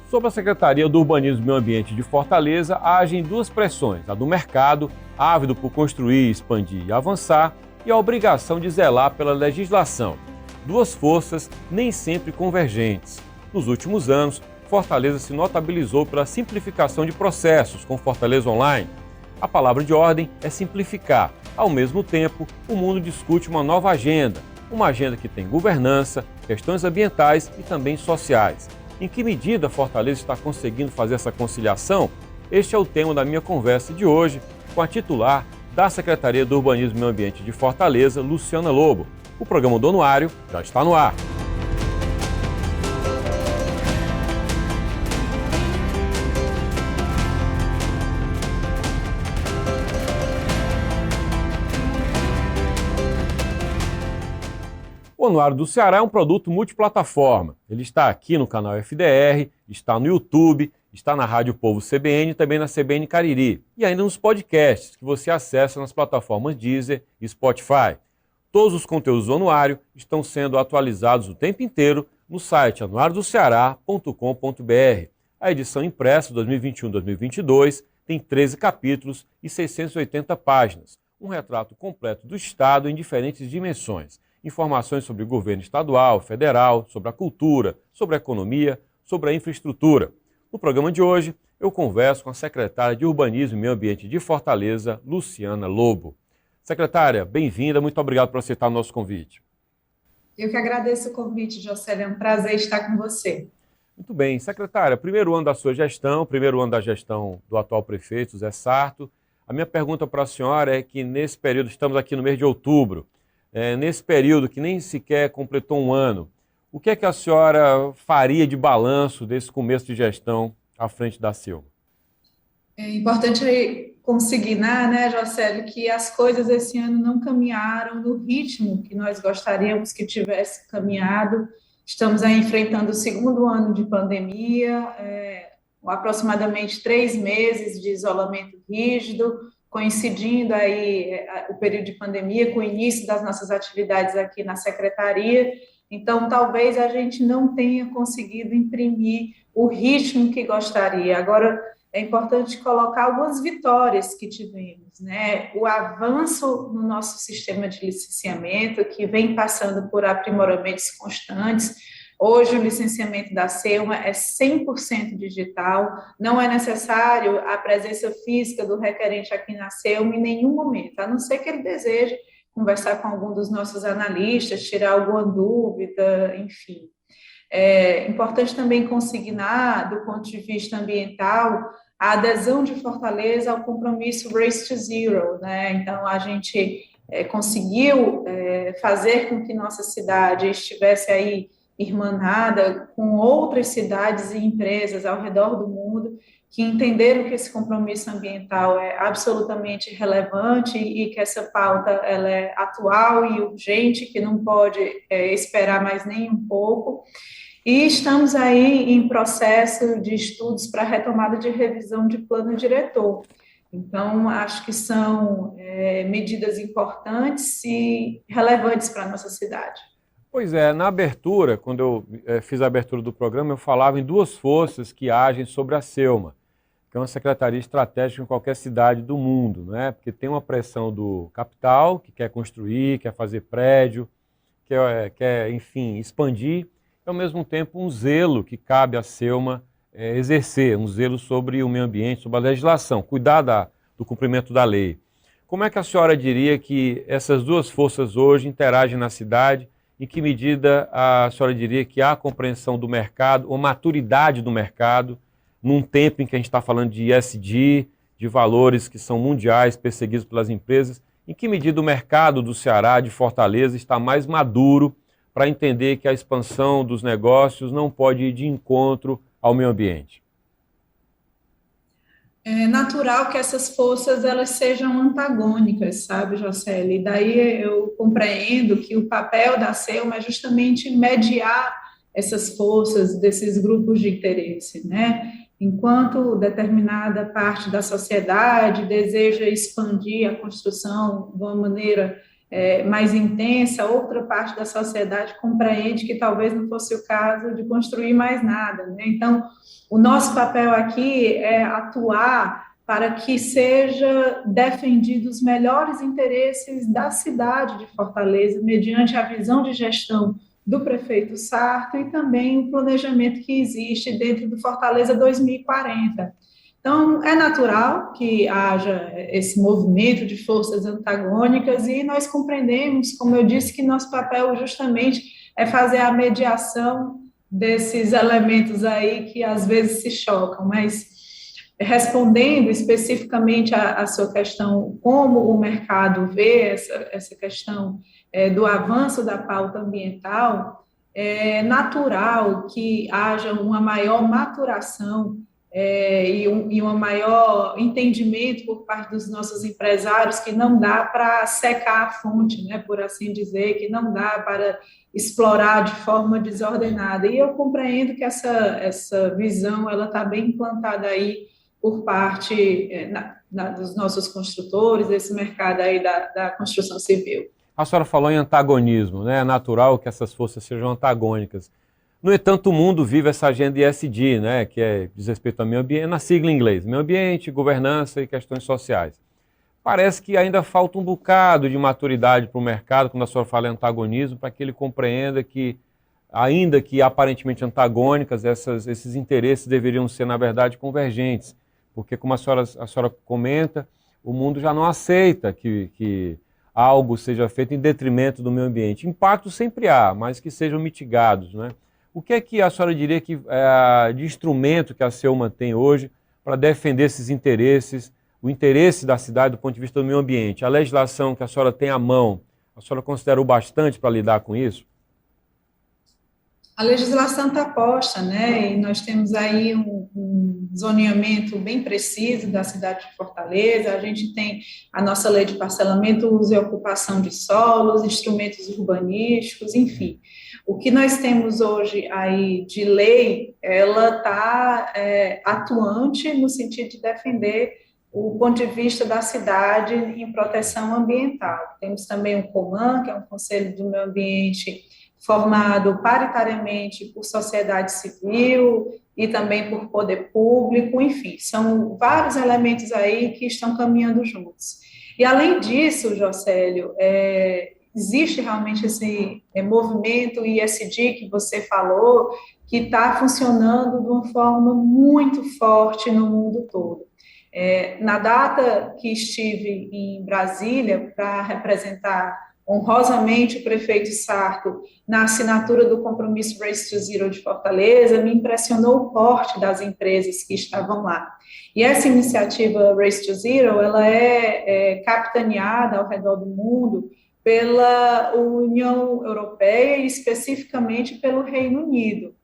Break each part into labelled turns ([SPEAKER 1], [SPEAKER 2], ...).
[SPEAKER 1] Sob a Secretaria do Urbanismo e Meio Ambiente de Fortaleza, agem duas pressões, a do mercado, ávido por construir, expandir e avançar, e a obrigação de zelar pela legislação. Duas forças nem sempre convergentes. Nos últimos anos, Fortaleza se notabilizou pela simplificação de processos com Fortaleza Online. A palavra de ordem é simplificar. Ao mesmo tempo, o mundo discute uma nova agenda, uma agenda que tem governança, questões ambientais e também sociais. Em que medida Fortaleza está conseguindo fazer essa conciliação? Este é o tema da minha conversa de hoje com a titular da Secretaria do Urbanismo e Meio Ambiente de Fortaleza, Luciana Lobo. O programa do Anuário já está no ar. O Anuário do Ceará é um produto multiplataforma. Ele está aqui no canal FDR, está no YouTube, está na Rádio Povo CBN e também na CBN Cariri. E ainda nos podcasts que você acessa nas plataformas Deezer e Spotify. Todos os conteúdos do Anuário estão sendo atualizados o tempo inteiro no site anuariodoceará.com.br. A edição impressa 2021-2022 tem 13 capítulos e 680 páginas. Um retrato completo do Estado em diferentes dimensões. Informações sobre o governo estadual, federal, sobre a cultura, sobre a economia, sobre a infraestrutura. No programa de hoje, eu converso com a secretária de Urbanismo e Meio Ambiente de Fortaleza, Luciana Lobo. Secretária, bem-vinda, muito obrigado por aceitar o nosso convite.
[SPEAKER 2] Eu que agradeço o convite, Jocely, é um prazer estar com você.
[SPEAKER 1] Muito bem. Secretária, primeiro ano da sua gestão, primeiro ano da gestão do atual prefeito, Zé Sarto. A minha pergunta para a senhora é que nesse período, estamos aqui no mês de outubro, nesse período que nem sequer completou um ano, o que é que a senhora faria de balanço desse começo de gestão à frente da Selma?
[SPEAKER 2] É importante consignar, né, Jocely, que as coisas esse ano não caminharam no ritmo que nós gostaríamos que tivesse caminhado. Estamos aí enfrentando o segundo ano de pandemia, aproximadamente 3 meses de isolamento rígido, coincidindo aí o período de pandemia com o início das nossas atividades aqui na Secretaria. Então, talvez a gente não tenha conseguido imprimir o ritmo que gostaria. Agora, é importante colocar algumas vitórias que tivemos, né? O avanço no nosso sistema de licenciamento, que vem passando por aprimoramentos constantes. Hoje, o licenciamento da Selma é 100% digital, não é necessário a presença física do requerente aqui na Selma em nenhum momento, a não ser que ele deseje conversar com algum dos nossos analistas, tirar alguma dúvida, enfim. É importante também consignar, do ponto de vista ambiental, a adesão de Fortaleza ao compromisso Race to Zero, né? Então, a gente conseguiu fazer com que nossa cidade estivesse aí irmanada com outras cidades e empresas ao redor do mundo que entenderam que esse compromisso ambiental é absolutamente relevante e que essa pauta ela é atual e urgente, que não pode esperar mais nem um pouco. E estamos aí em processo de estudos para retomada de revisão de plano diretor. Então, acho que são medidas importantes e relevantes para a nossa cidade.
[SPEAKER 1] Pois é, na abertura, quando eu fiz a abertura do programa, eu falava em duas forças que agem sobre a Selma, que é uma secretaria estratégica em qualquer cidade do mundo, né? Porque tem uma pressão do capital, que quer construir, quer fazer prédio, quer enfim, expandir, e ao mesmo tempo um zelo que cabe à Selma exercer, um zelo sobre o meio ambiente, sobre a legislação, cuidar do cumprimento da lei. Como é que a senhora diria que essas duas forças hoje interagem na cidade? Em que medida a senhora diria que há compreensão do mercado, ou maturidade do mercado, num tempo em que a gente está falando de ESG, de valores que são mundiais, perseguidos pelas empresas, em que medida o mercado do Ceará, de Fortaleza, está mais maduro para entender que a expansão dos negócios não pode ir de encontro ao meio ambiente?
[SPEAKER 2] É natural que essas forças elas sejam antagônicas, sabe, Jocely? E daí eu compreendo que o papel da Selma é justamente mediar essas forças desses grupos de interesse, né? Enquanto determinada parte da sociedade deseja expandir a construção de uma maneira mais intensa, outra parte da sociedade compreende que talvez não fosse o caso de construir mais nada, né? Então, o nosso papel aqui é atuar para que seja defendidos os melhores interesses da cidade de Fortaleza, mediante a visão de gestão do prefeito Sarto e também o planejamento que existe dentro do Fortaleza 2040. Então, é natural que haja esse movimento de forças antagônicas e nós compreendemos, como eu disse, que nosso papel justamente é fazer a mediação desses elementos aí que às vezes se chocam, mas respondendo especificamente à sua questão, como o mercado vê essa questão do avanço da pauta ambiental, é natural que haja uma maior maturação e um maior entendimento por parte dos nossos empresários que não dá para secar a fonte, né, por assim dizer, que não dá para explorar de forma desordenada. E eu compreendo que essa visão ela está bem implantada aí por parte dos nossos construtores, desse mercado aí da construção civil.
[SPEAKER 1] A senhora falou em antagonismo, né? É natural que essas forças sejam antagônicas. No entanto, o mundo vive essa agenda ESG, né, que diz respeito ao meio ambiente, na sigla em inglês, meio ambiente, governança e questões sociais. Parece que ainda falta um bocado de maturidade para o mercado, quando a senhora fala em antagonismo, para que ele compreenda que, ainda que aparentemente antagônicas, esses interesses deveriam ser, na verdade, convergentes. Porque, como a senhora comenta, o mundo já não aceita que algo seja feito em detrimento do meio ambiente. Impactos sempre há, mas que sejam mitigados, né? O que é que a senhora diria que de instrumento que a Selma tem hoje para defender esses interesses, o interesse da cidade do ponto de vista do meio ambiente? A legislação que a senhora tem à mão, a senhora considerou bastante para lidar com isso?
[SPEAKER 2] A legislação está posta, né? E nós temos aí um zoneamento bem preciso da cidade de Fortaleza. A gente tem a nossa lei de parcelamento, uso e ocupação de solos, instrumentos urbanísticos, enfim. O que nós temos hoje aí de lei, ela está atuante no sentido de defender o ponto de vista da cidade em proteção ambiental. Temos também o COMAN, que é um Conselho do Meio Ambiente formado paritariamente por sociedade civil e também por poder público, enfim, são vários elementos aí que estão caminhando juntos. E além disso, Jocélio, existe realmente esse movimento ESG que você falou, que está funcionando de uma forma muito forte no mundo todo. Na data que estive em Brasília para representar honrosamente o prefeito Sarto na assinatura do compromisso Race to Zero de Fortaleza, me impressionou o porte das empresas que estavam lá. E essa iniciativa Race to Zero, ela é capitaneada ao redor do mundo pela União Europeia e especificamente pelo Reino Unido.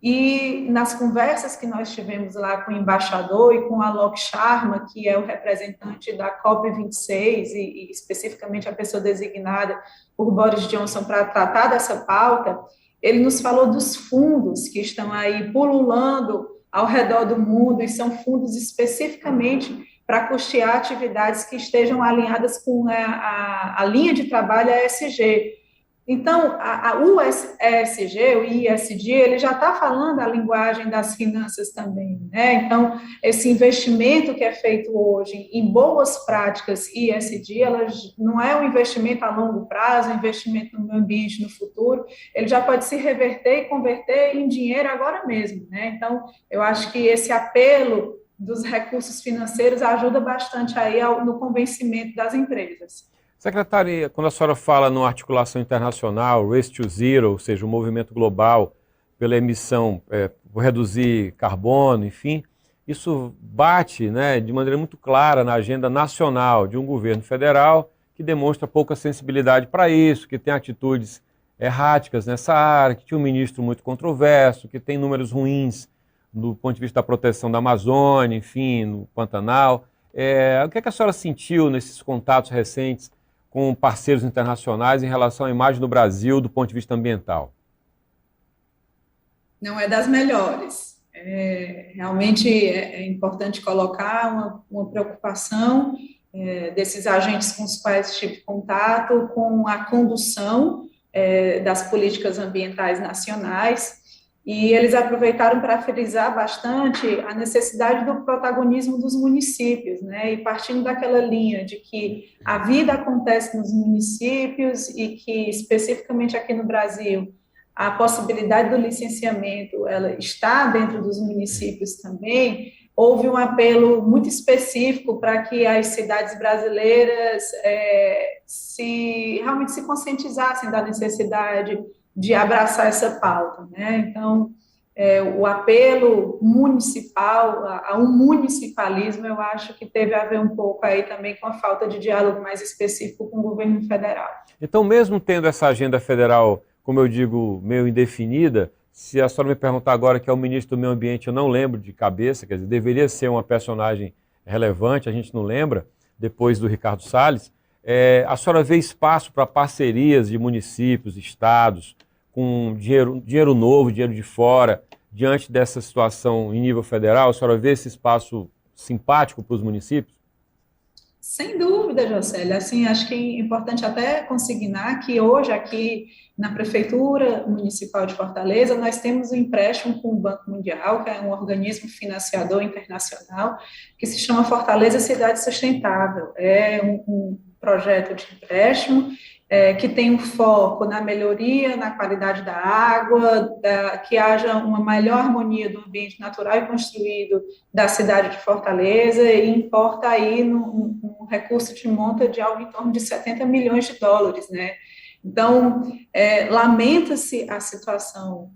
[SPEAKER 2] E nas conversas que nós tivemos lá com o embaixador e com a Alok Sharma, que é o representante da COP26 e especificamente a pessoa designada por Boris Johnson para tratar dessa pauta, ele nos falou dos fundos que estão aí pululando ao redor do mundo e são fundos especificamente para custear atividades que estejam alinhadas com a linha de trabalho ESG. Então, o ESG, o ISD, ele já está falando a linguagem das finanças também, né? Então, esse investimento que é feito hoje em boas práticas ISD, ela não é um investimento a longo prazo, um investimento no meio ambiente no futuro, ele já pode se reverter e converter em dinheiro agora mesmo, né? Então, eu acho que esse apelo dos recursos financeiros ajuda bastante aí no convencimento das empresas.
[SPEAKER 1] Secretária, quando a senhora fala numa articulação internacional, Race to Zero, ou seja, o movimento global pela emissão, por reduzir carbono, enfim, isso bate, né, de maneira muito clara na agenda nacional de um governo federal que demonstra pouca sensibilidade para isso, que tem atitudes erráticas nessa área, que tinha um ministro muito controverso, que tem números ruins do ponto de vista da proteção da Amazônia, enfim, no Pantanal. O que é que a senhora sentiu nesses contatos recentes com parceiros internacionais em relação à imagem do Brasil do ponto de vista ambiental?
[SPEAKER 2] Não é das melhores. Realmente é importante colocar uma preocupação desses agentes com os quais tive contato, com a condução das políticas ambientais nacionais, e eles aproveitaram para frisar bastante a necessidade do protagonismo dos municípios, né? E partindo daquela linha de que a vida acontece nos municípios e que, especificamente aqui no Brasil, a possibilidade do licenciamento ela está dentro dos municípios também. Houve um apelo muito específico para que as cidades brasileiras realmente se conscientizassem da necessidade de abraçar essa pauta, né? Então, o apelo municipal, a um municipalismo, eu acho que teve a ver um pouco aí também com a falta de diálogo mais específico com o governo federal.
[SPEAKER 1] Então, mesmo tendo essa agenda federal, como eu digo, meio indefinida, se a senhora me perguntar agora que é o ministro do Meio Ambiente, eu não lembro de cabeça, quer dizer, deveria ser uma personagem relevante, a gente não lembra, depois do Ricardo Salles. A senhora vê espaço para parcerias de municípios, estados, com dinheiro novo, dinheiro de fora, diante dessa situação em nível federal? A senhora vê esse espaço simpático para os municípios?
[SPEAKER 2] Sem dúvida, Jocely. Assim, acho que é importante até consignar que hoje aqui na Prefeitura Municipal de Fortaleza nós temos um empréstimo com o Banco Mundial, que é um organismo financiador internacional, que se chama Fortaleza Cidade Sustentável. É um projeto de empréstimo que tem um foco na melhoria, na qualidade da água, que haja uma melhor harmonia do ambiente natural e construído da cidade de Fortaleza, e importa aí um recurso de monta de algo em torno de 70 milhões de dólares, né? Então, lamenta-se a situação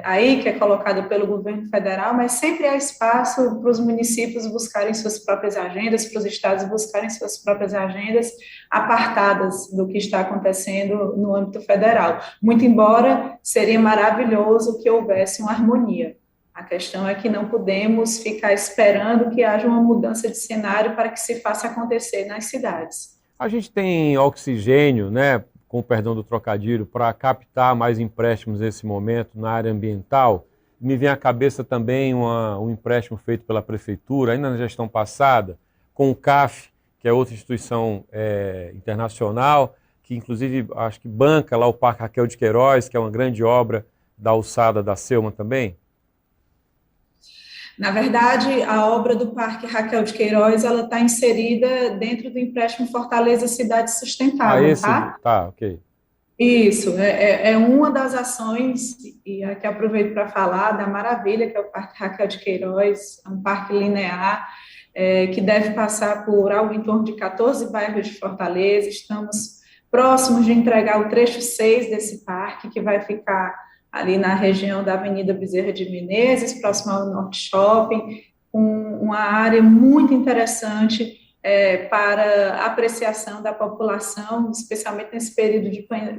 [SPEAKER 2] aí que é colocada pelo governo federal, mas sempre há espaço para os municípios buscarem suas próprias agendas, para os estados buscarem suas próprias agendas, apartadas do que está acontecendo no âmbito federal. Muito embora seria maravilhoso que houvesse uma harmonia. A questão é que não podemos ficar esperando que haja uma mudança de cenário para que se faça acontecer nas cidades.
[SPEAKER 1] A gente tem oxigênio, né, com o perdão do trocadilho, para captar mais empréstimos nesse momento na área ambiental. Me vem à cabeça também um empréstimo feito pela Prefeitura, ainda na gestão passada, com o CAF, que é outra instituição internacional, que inclusive acho que banca lá o Parque Raquel de Queiroz, que é uma grande obra da alçada da Selma também.
[SPEAKER 2] Na verdade, a obra do Parque Raquel de Queiroz, ela está inserida dentro do empréstimo Fortaleza Cidade Sustentável, tá?
[SPEAKER 1] Tá, ok.
[SPEAKER 2] Isso, é uma das ações, e aqui aproveito para falar da maravilha, que é o Parque Raquel de Queiroz, é um parque linear, que deve passar por algo em torno de 14 bairros de Fortaleza. Estamos próximos de entregar o trecho 6 desse parque, que vai ficar ali na região da Avenida Bezerra de Menezes, próximo ao Norte Shopping, com uma área muito interessante para apreciação da população, especialmente nesse período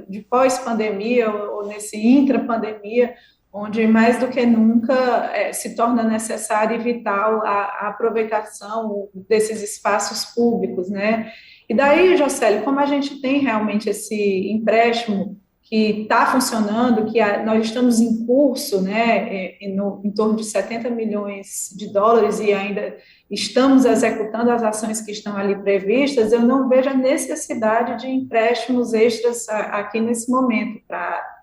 [SPEAKER 2] de pós-pandemia ou nesse intra-pandemia, onde mais do que nunca se torna necessário e vital a aproveitação desses espaços públicos, né? E daí, Jocely, como a gente tem realmente esse empréstimo que está funcionando, que nós estamos em curso, né, em torno de 70 milhões de dólares e ainda estamos executando as ações que estão ali previstas, eu não vejo a necessidade de empréstimos extras aqui nesse momento,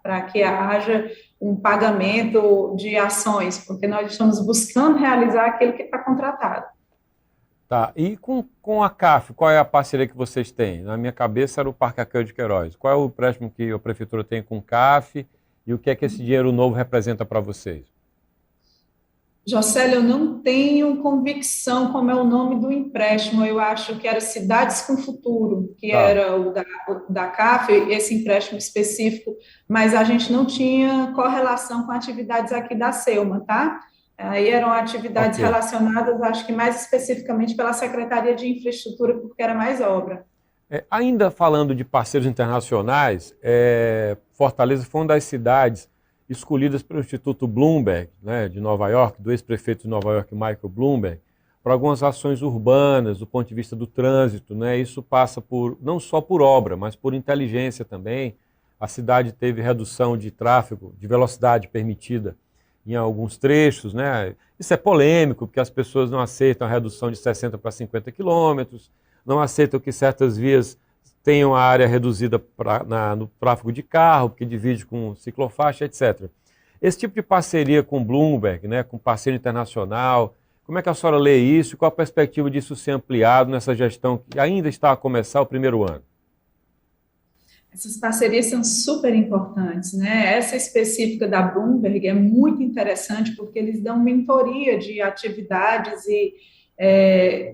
[SPEAKER 2] para que haja um pagamento de ações, porque nós estamos buscando realizar aquilo que está contratado.
[SPEAKER 1] Tá, e com a CAF, qual é a parceria que vocês têm? Na minha cabeça era o Parque Raquel de Queiroz. Qual é o empréstimo que a Prefeitura tem com o CAF e o que é que esse dinheiro novo representa para vocês?
[SPEAKER 2] Jocely, eu não tenho convicção como é o nome do empréstimo. Eu acho que era Cidades com Futuro, que era o da CAF, esse empréstimo específico, mas a gente não tinha correlação com atividades aqui da Selma, tá? Aí eram atividades relacionadas, acho que mais especificamente pela Secretaria de Infraestrutura, porque era mais obra.
[SPEAKER 1] Ainda falando de parceiros internacionais, Fortaleza foi uma das cidades escolhidas pelo Instituto Bloomberg, né, de Nova York, do ex-prefeito de Nova York, Michael Bloomberg, para algumas ações urbanas, do ponto de vista do trânsito, né? Isso passa não só por obra, mas por inteligência também. A cidade teve redução de tráfego, de velocidade permitida em alguns trechos, né? Isso é polêmico, porque as pessoas não aceitam a redução de 60 para 50 quilômetros, não aceitam que certas vias tenham a área reduzida no tráfego de carro, porque divide com ciclofaixa, etc. Esse tipo de parceria com Bloomberg, né, com parceiro internacional, como é que a senhora lê isso e qual a perspectiva disso ser ampliado nessa gestão que ainda está a começar o primeiro ano?
[SPEAKER 2] Essas parcerias são super importantes, né? Essa específica da Bloomberg é muito interessante porque eles dão mentoria de atividades e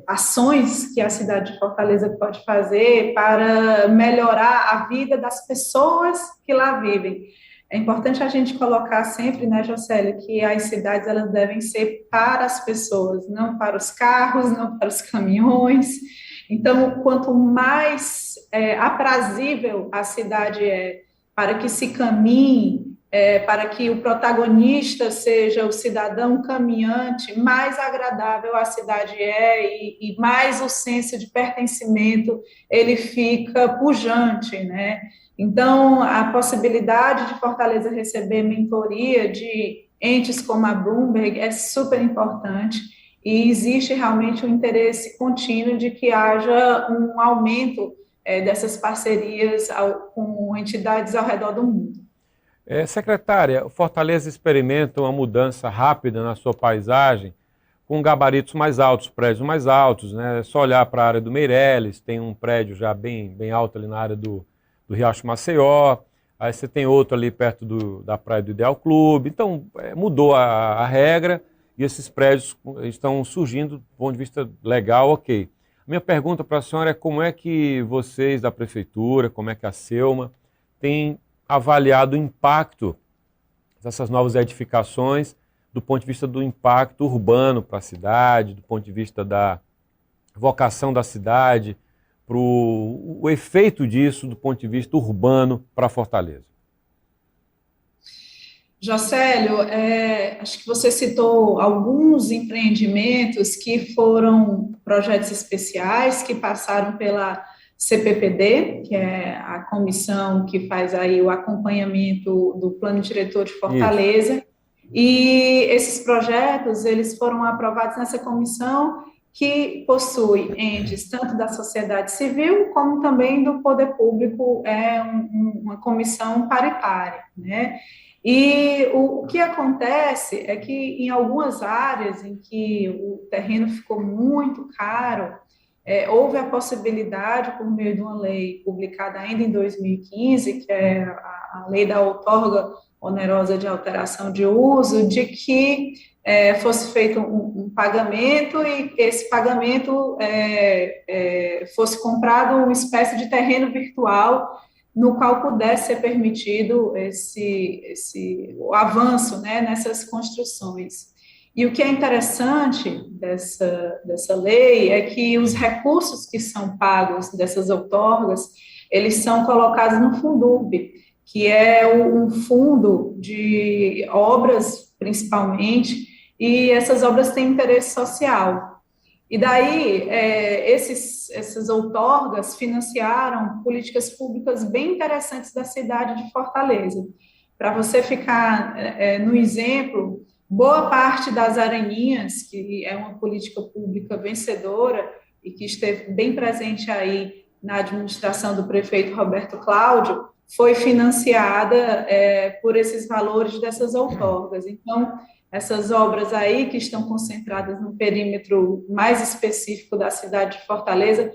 [SPEAKER 2] ações que a cidade de Fortaleza pode fazer para melhorar a vida das pessoas que lá vivem. É importante a gente colocar sempre, né, Jocely, que as cidades elas devem ser para as pessoas, não para os carros, não para os caminhões. Então, quanto mais aprazível a cidade é para que se caminhe, para que o protagonista seja o cidadão caminhante, mais agradável a cidade é e mais o senso de pertencimento ele fica pujante, né? Então, a possibilidade de Fortaleza receber mentoria de entes como a Bloomberg é super importante e existe realmente um interesse contínuo de que haja um aumento dessas parcerias com entidades ao redor do mundo.
[SPEAKER 1] Secretária, Fortaleza experimenta uma mudança rápida na sua paisagem, com gabaritos mais altos, prédios mais altos, né? É só olhar para a área do Meireles, tem um prédio já bem alto ali na área do Riacho Maceió, aí você tem outro ali perto da praia do Ideal Clube. Então, mudou a regra e esses prédios estão surgindo do ponto de vista legal, ok. Minha pergunta para a senhora é como é que vocês da Prefeitura, como é que a Selma têm avaliado o impacto dessas novas edificações do ponto de vista do impacto urbano para a cidade, do ponto de vista da vocação da cidade, para o efeito disso do ponto de vista urbano para Fortaleza.
[SPEAKER 2] Jocélio, acho que você citou alguns empreendimentos que foram projetos especiais que passaram pela CPPD, que é a comissão que faz aí o acompanhamento do Plano Diretor de Fortaleza. Isso. E esses projetos, eles foram aprovados nessa comissão que possui entes tanto da sociedade civil como também do poder público, uma comissão paritária, né? E o que acontece é que em algumas áreas em que o terreno ficou muito caro, houve a possibilidade, por meio de uma lei publicada ainda em 2015, que é a lei da outorga onerosa de alteração de uso, de que fosse feito um pagamento e esse pagamento fosse comprado uma espécie de terreno virtual no qual pudesse ser permitido o avanço, né, nessas construções. E o que é interessante dessa lei é que os recursos que são pagos dessas outorgas, eles são colocados no Fundurb, que é um fundo de obras, principalmente, e essas obras têm interesse social. E daí, essas outorgas financiaram políticas públicas bem interessantes da cidade de Fortaleza. Para você ficar no exemplo, boa parte das areninhas, que é uma política pública vencedora e que esteve bem presente aí na administração do prefeito Roberto Cláudio, foi financiada por esses valores dessas outorgas. Então, essas obras aí, que estão concentradas no perímetro mais específico da cidade de Fortaleza,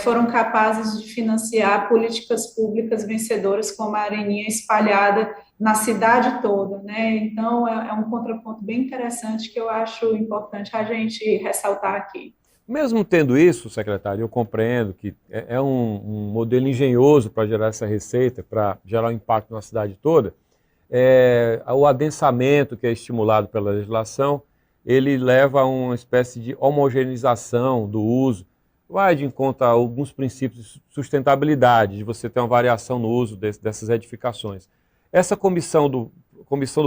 [SPEAKER 2] foram capazes de financiar políticas públicas vencedoras, como a areninha espalhada na cidade toda, né? Então, é um contraponto bem interessante que eu acho importante a gente ressaltar aqui.
[SPEAKER 1] Mesmo tendo isso, secretário, eu compreendo que é um modelo engenhoso para gerar essa receita, para gerar um impacto na cidade toda. O adensamento que é estimulado pela legislação, ele leva a uma espécie de homogeneização do uso, vai de encontro a alguns princípios de sustentabilidade, de você ter uma variação no uso dessas edificações. Essa comissão do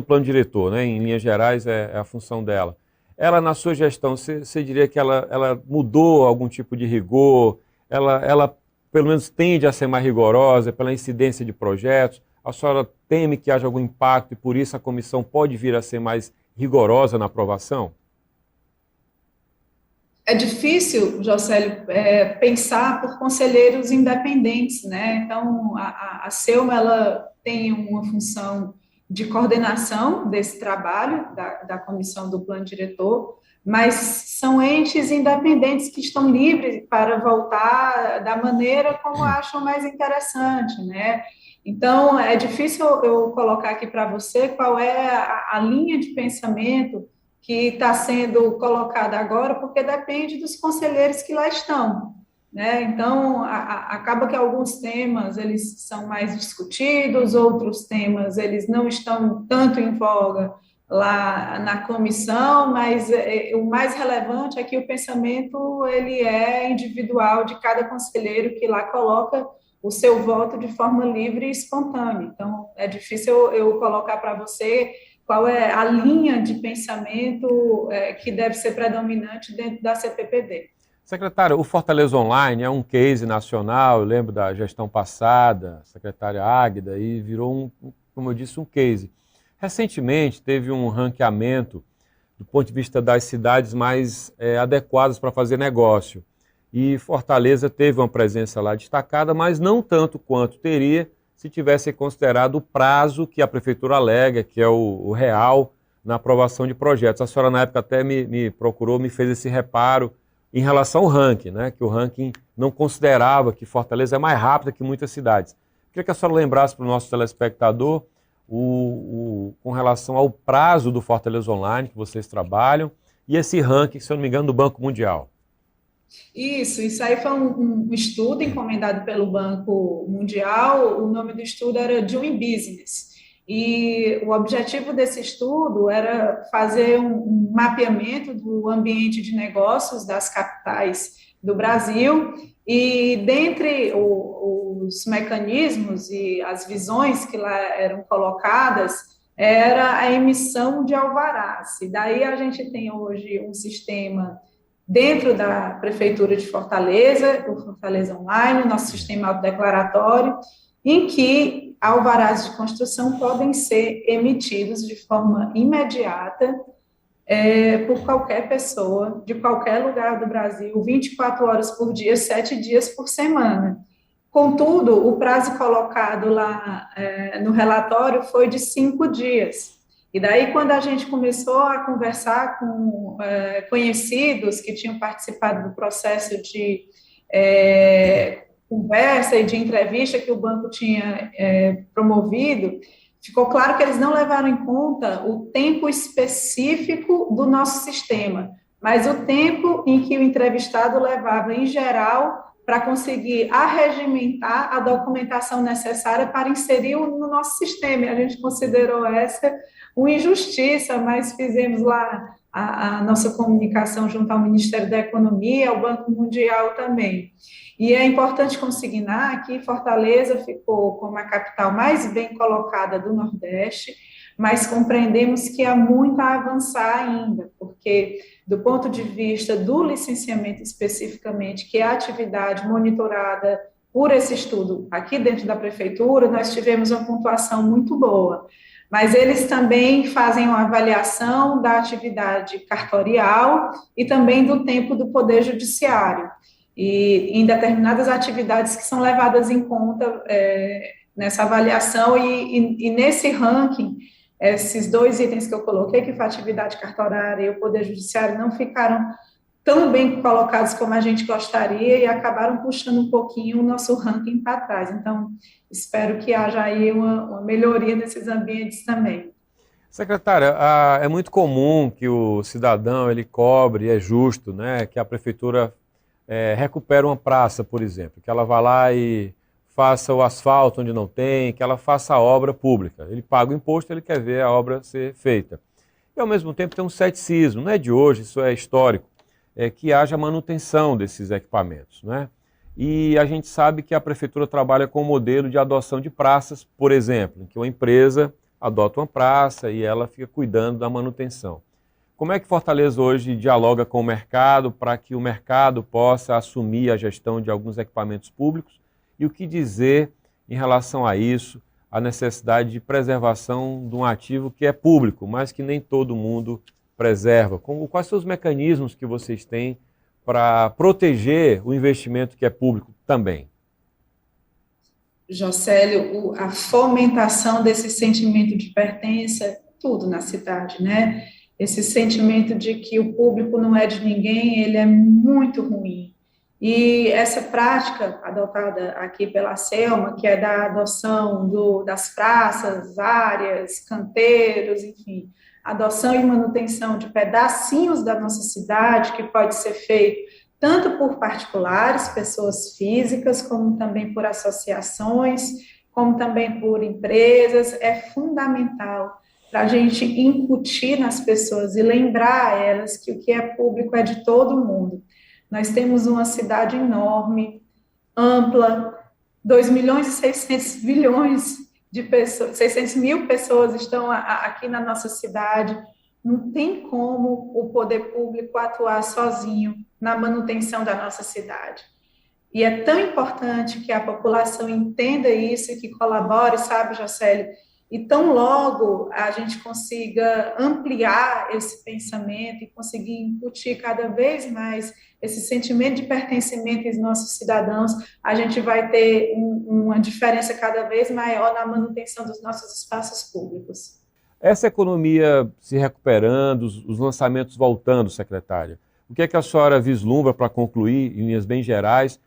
[SPEAKER 1] plano diretor, né, em linhas gerais, é a função dela. Ela, na sua gestão, você diria que ela mudou algum tipo de rigor, ela pelo menos tende a ser mais rigorosa pela incidência de projetos? A senhora teme que haja algum impacto e por isso a comissão pode vir a ser mais rigorosa na aprovação?
[SPEAKER 2] É difícil, Jocélio, pensar por conselheiros independentes, né? Então, a Selma, ela tem uma função de coordenação desse trabalho, da comissão do plano diretor, mas são entes independentes que estão livres para voltar da maneira como acham mais interessante, né? Então, é difícil eu colocar aqui para você qual é a linha de pensamento que está sendo colocada agora, porque depende dos conselheiros que lá estão, né? Então, acaba que alguns temas eles são mais discutidos, outros temas eles não estão tanto em voga lá na comissão, mas o mais relevante é que o pensamento ele é individual de cada conselheiro que lá coloca o seu voto de forma livre e espontânea. Então, é difícil eu colocar para você qual é a linha de pensamento que deve ser predominante dentro da CPPD.
[SPEAKER 1] Secretária, o Fortaleza Online é um case nacional, eu lembro da gestão passada, a secretária Águida, e virou, como eu disse, um case. Recentemente teve um ranqueamento do ponto de vista das cidades mais adequadas para fazer negócio. E Fortaleza teve uma presença lá destacada, mas não tanto quanto teria se tivesse considerado o prazo que a prefeitura alega, que é o real, na aprovação de projetos. A senhora, na época, até me procurou, me fez esse reparo em relação ao ranking, né? Que o ranking não considerava que Fortaleza é mais rápida que muitas cidades. Queria que a senhora lembrasse para o nosso telespectador com relação ao prazo do Fortaleza Online que vocês trabalham e esse ranking, se eu não me engano, do Banco Mundial.
[SPEAKER 2] Isso aí foi um estudo encomendado pelo Banco Mundial. O nome do estudo era Doing Business. E o objetivo desse estudo era fazer um mapeamento do ambiente de negócios das capitais do Brasil, e dentre os mecanismos e as visões que lá eram colocadas, era a emissão de alvarás. E daí a gente tem hoje um sistema dentro da Prefeitura de Fortaleza, o Fortaleza Online, o nosso sistema autodeclaratório, em que alvarás de construção podem ser emitidos de forma imediata por qualquer pessoa, de qualquer lugar do Brasil, 24 horas por dia, 7 dias por semana. Contudo, o prazo colocado lá no relatório foi de 5 dias. E daí, quando a gente começou a conversar com conhecidos que tinham participado do processo de conversa e de entrevista que o banco tinha promovido, ficou claro que eles não levaram em conta o tempo específico do nosso sistema, mas o tempo em que o entrevistado levava, em geral, para conseguir arregimentar a documentação necessária para inserir no nosso sistema. E a gente considerou essa uma injustiça, mas fizemos lá a nossa comunicação junto ao Ministério da Economia, ao Banco Mundial também. E é importante consignar que Fortaleza ficou como a capital mais bem colocada do Nordeste, mas compreendemos que há muito a avançar ainda, porque do ponto de vista do licenciamento especificamente, que é a atividade monitorada por esse estudo aqui dentro da prefeitura, nós tivemos uma pontuação muito boa, mas eles também fazem uma avaliação da atividade cartorial e também do tempo do Poder Judiciário, e em determinadas atividades que são levadas em conta nessa avaliação e nesse ranking. Esses dois itens que eu coloquei, que foi a atividade cartorária e o Poder Judiciário, não ficaram tão bem colocados como a gente gostaria e acabaram puxando um pouquinho o nosso ranking para trás. Então, espero que haja aí uma melhoria nesses ambientes também.
[SPEAKER 1] Secretária, é muito comum que o cidadão ele cobre, é justo, né, que a prefeitura recupere uma praça, por exemplo, que ela vá lá e faça o asfalto onde não tem, que ela faça a obra pública. Ele paga o imposto, ele quer ver a obra ser feita. E, ao mesmo tempo, tem um ceticismo, não é de hoje, isso é histórico, que haja manutenção desses equipamentos, né? E a gente sabe que a prefeitura trabalha com o modelo de adoção de praças, por exemplo, em que uma empresa adota uma praça e ela fica cuidando da manutenção. Como é que Fortaleza hoje dialoga com o mercado para que o mercado possa assumir a gestão de alguns equipamentos públicos? E o que dizer em relação a isso, a necessidade de preservação de um ativo que é público, mas que nem todo mundo preserva? Quais são os mecanismos que vocês têm para proteger o investimento que é público também?
[SPEAKER 2] Jocélio, a fomentação desse sentimento de pertença, tudo na cidade, né? Esse sentimento de que o público não é de ninguém, ele é muito ruim. E essa prática adotada aqui pela Selma, que é da adoção das praças, áreas, canteiros, enfim, adoção e manutenção de pedacinhos da nossa cidade, que pode ser feito tanto por particulares, pessoas físicas, como também por associações, como também por empresas, é fundamental para a gente incutir nas pessoas e lembrar a elas que o que é público é de todo mundo. Nós temos uma cidade enorme, ampla, 2 milhões e 600 bilhões de pessoas, 600 mil pessoas estão aqui na nossa cidade. Não tem como o poder público atuar sozinho na manutenção da nossa cidade. E é tão importante que a população entenda isso e que colabore, sabe, Jocélio? E tão logo a gente consiga ampliar esse pensamento e conseguir incutir cada vez mais esse sentimento de pertencimento aos nossos cidadãos, a gente vai ter uma diferença cada vez maior na manutenção dos nossos espaços públicos.
[SPEAKER 1] Essa economia se recuperando, os lançamentos voltando, secretária, o que é que a senhora vislumbra para concluir, em linhas bem gerais,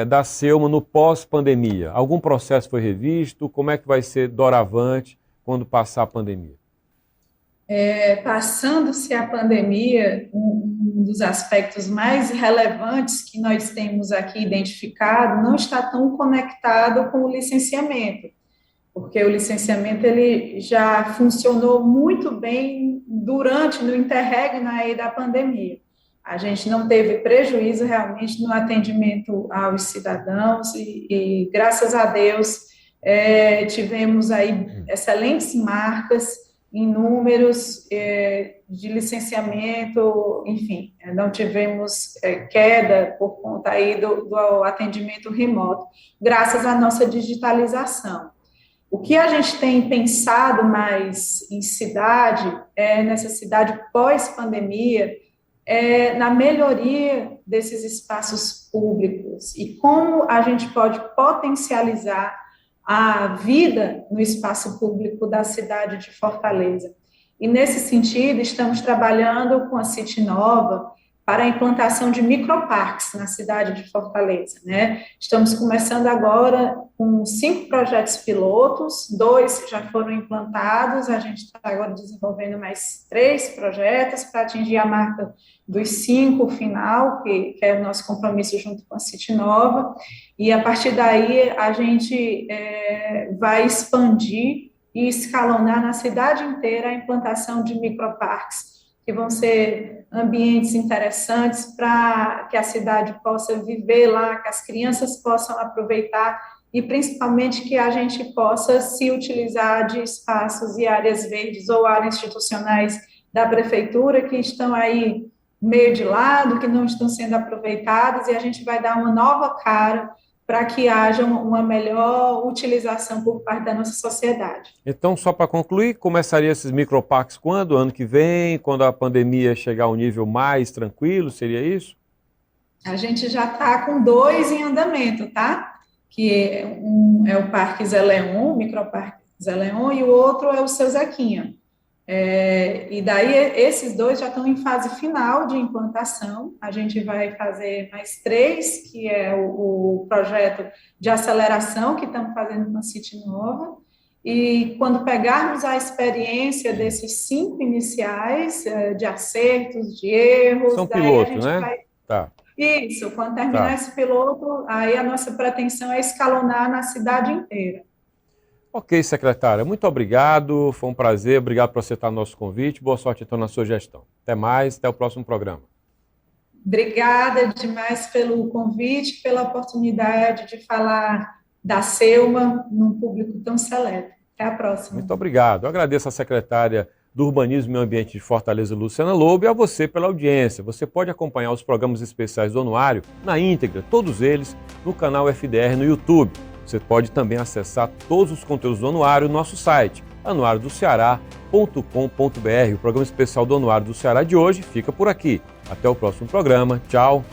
[SPEAKER 1] da Selma no pós-pandemia? Algum processo foi revisto? Como é que vai ser doravante quando passar a pandemia?
[SPEAKER 2] Passando-se a pandemia, um dos aspectos mais relevantes que nós temos aqui identificado não está tão conectado com o licenciamento, porque o licenciamento ele já funcionou muito bem no interregno aí da pandemia. A gente não teve prejuízo realmente no atendimento aos cidadãos e graças a Deus, tivemos aí excelentes marcas em números de licenciamento, enfim, não tivemos queda por conta aí do atendimento remoto, graças à nossa digitalização. O que a gente tem pensado mais em cidade, nessa cidade pós-pandemia, na melhoria desses espaços públicos e como a gente pode potencializar a vida no espaço público da cidade de Fortaleza. E, nesse sentido, estamos trabalhando com a City Nova para a implantação de microparques na cidade de Fortaleza, né? Estamos começando agora com 5 projetos pilotos, 2 já foram implantados, a gente está agora desenvolvendo mais 3 projetos para atingir a marca dos 5 final, que é o nosso compromisso junto com a City Nova, e a partir daí a gente vai expandir e escalonar na cidade inteira a implantação de microparques, que vão ser ambientes interessantes para que a cidade possa viver lá, que as crianças possam aproveitar e principalmente que a gente possa se utilizar de espaços e áreas verdes ou áreas institucionais da prefeitura que estão aí meio de lado, que não estão sendo aproveitadas, e a gente vai dar uma nova cara para que haja uma melhor utilização por parte da nossa sociedade.
[SPEAKER 1] Então, só para concluir, começaria esses microparques quando? Ano que vem, quando a pandemia chegar a um nível mais tranquilo, seria isso?
[SPEAKER 2] A gente já está com 2 em andamento, tá? Que um é o Parque Zé Leon, o microparque Zé Leon, e o outro é o Seu Zequinha. E daí esses 2 já estão em fase final de implantação. A gente vai fazer mais 3, que é o projeto de aceleração que estamos fazendo na City Nova. E quando pegarmos a experiência desses 5 iniciais, de acertos, de erros...
[SPEAKER 1] São pilotos, né? Tá.
[SPEAKER 2] Isso, quando terminar esse piloto, aí a nossa pretensão é escalonar na cidade inteira.
[SPEAKER 1] Ok, secretária, muito obrigado, foi um prazer, obrigado por aceitar o nosso convite, boa sorte então na sua gestão. Até mais, até o próximo programa.
[SPEAKER 2] Obrigada demais pelo convite, pela oportunidade de falar da Selma num público tão seleto. Até a próxima.
[SPEAKER 1] Muito obrigado, eu agradeço à secretária do Urbanismo e Meio Ambiente de Fortaleza, Luciana Lobo, e a você pela audiência. Você pode acompanhar os programas especiais do Anuário na íntegra, todos eles, no canal FDR no YouTube. Você pode também acessar todos os conteúdos do Anuário no nosso site, anuariodoceará.com.br. O programa especial do Anuário do Ceará de hoje fica por aqui. Até o próximo programa. Tchau.